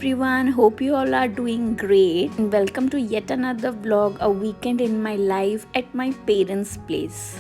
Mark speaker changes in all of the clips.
Speaker 1: everyone, hope you all are doing great and welcome to yet another vlog, a weekend in my life at my parents' place.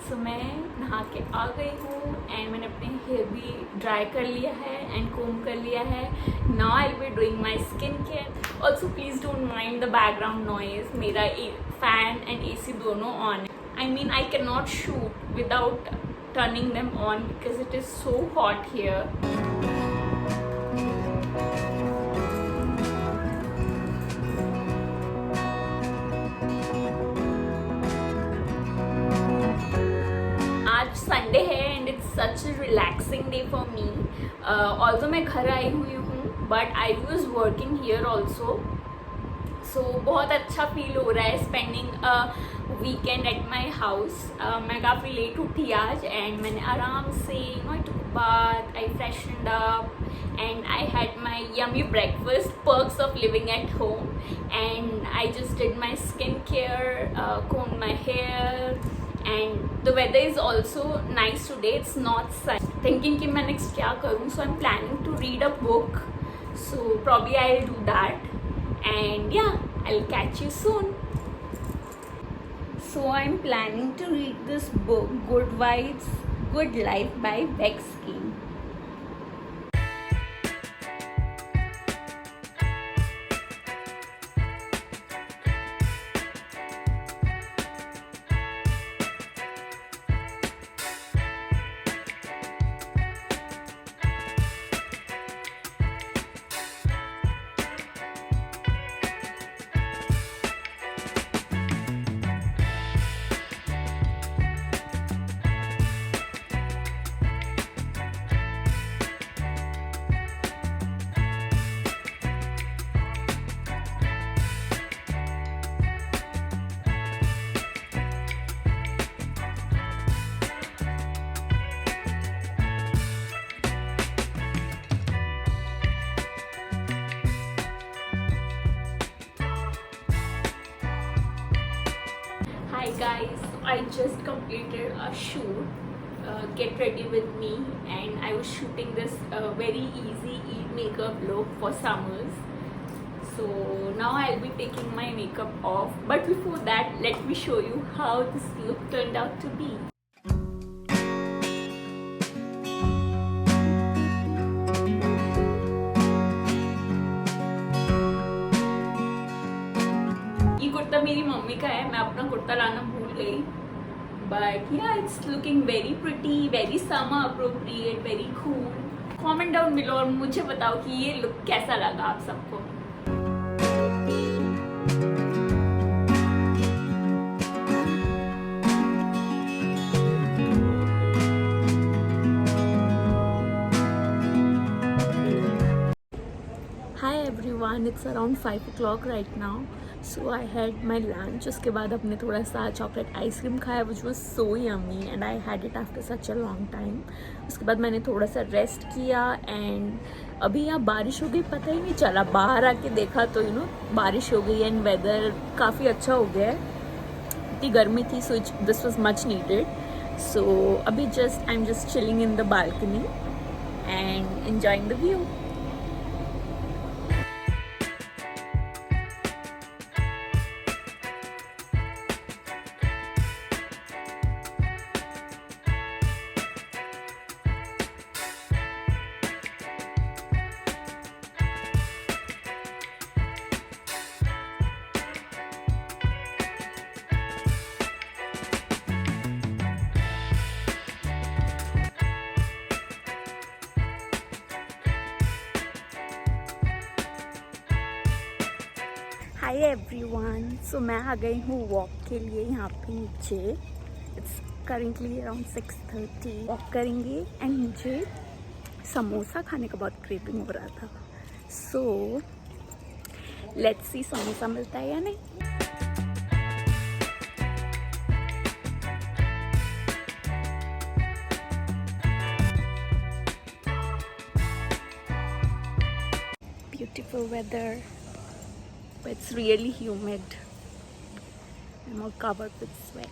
Speaker 1: सो मैं नहा के आ गई हूँ and मैंने अपने hair भी ड्राई कर लिया है एंड कोम कर लिया है. Now I will be doing my skin care. Also please don't mind the background noise. मेरा फैन एंड AC दोनों ऑन है. I mean, I cannot shoot without turning them on because it is so hot here. आज Sunday है and it's such a relaxing day for me. Also मैं घर आई हुई हूँ but I was working here also. So बहुत अच्छा feel हो रहा है spending weekend at my house. मैं काफ़ी लेट उठी आज एंड मैंने आराम से I took bath, I freshened up and I had my yummy breakfast, perks of living at home, and I just did my skincare, combed my hair, and the weather is also nice today. It's not sunny. Thinking कि मैं next क्या करूँ, so I'm planning to read a book, so probably I'll do that, and yeah, I'll catch you soon. So I'm planning to read this book, Good Vibes, Good Life by Vex King. Hi guys, I just completed a shoot, Get Ready With Me, and I was shooting this very easy eat makeup look for summers. So now I'll be taking my makeup off, but before that let me show you how this look turned out to be. ये कुर्ता मेरी mummy का है, मैं अपना कुर्ता लाना भूल गई. But yeah, it's looking very pretty, very summer appropriate, very cool. Comment down below और मुझे बताओ कि ये लुक कैसा लगा आप सबको. Hi everyone, it's around 5 o'clock right now. So I had my lunch. उसके बाद अपने थोड़ा सा चॉकलेट आइसक्रीम खाया which was so yummy and I had it after such a long time. उसके बाद मैंने थोड़ा सा रेस्ट किया एंड अभी यहाँ बारिश हो गई, पता ही नहीं चला. बाहर आके देखा तो बारिश हो गई एंड वेदर काफ़ी अच्छा हो गया है. इतनी गर्मी थी so this was much needed. So अभी I am just chilling in the balcony and enjoying the view. Hi everyone, so मैं आ गई हूँ वॉक के लिए यहाँ पे नीचे. It's currently around 6:30. वॉक करेंगे एंड मुझे समोसा खाने का बहुत क्रेविंग हो रहा था. सो लेट्स सी समोसा मिलता है या नहीं. Beautiful weather. But it's really humid. I'm all covered with sweat.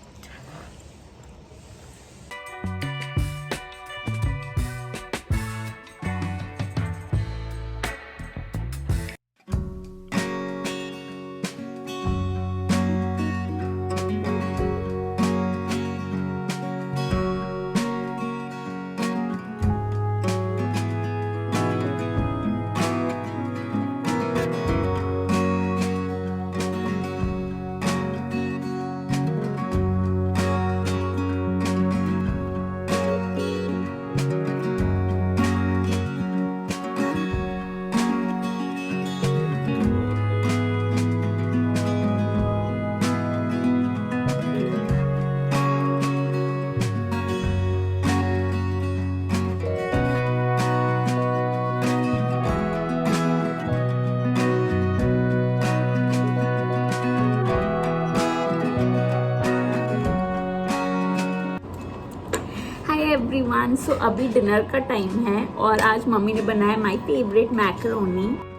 Speaker 1: Everyone, so अभी डिनर का टाइम है और आज मम्मी ने बनाया माय फेवरेट मैकरोनी।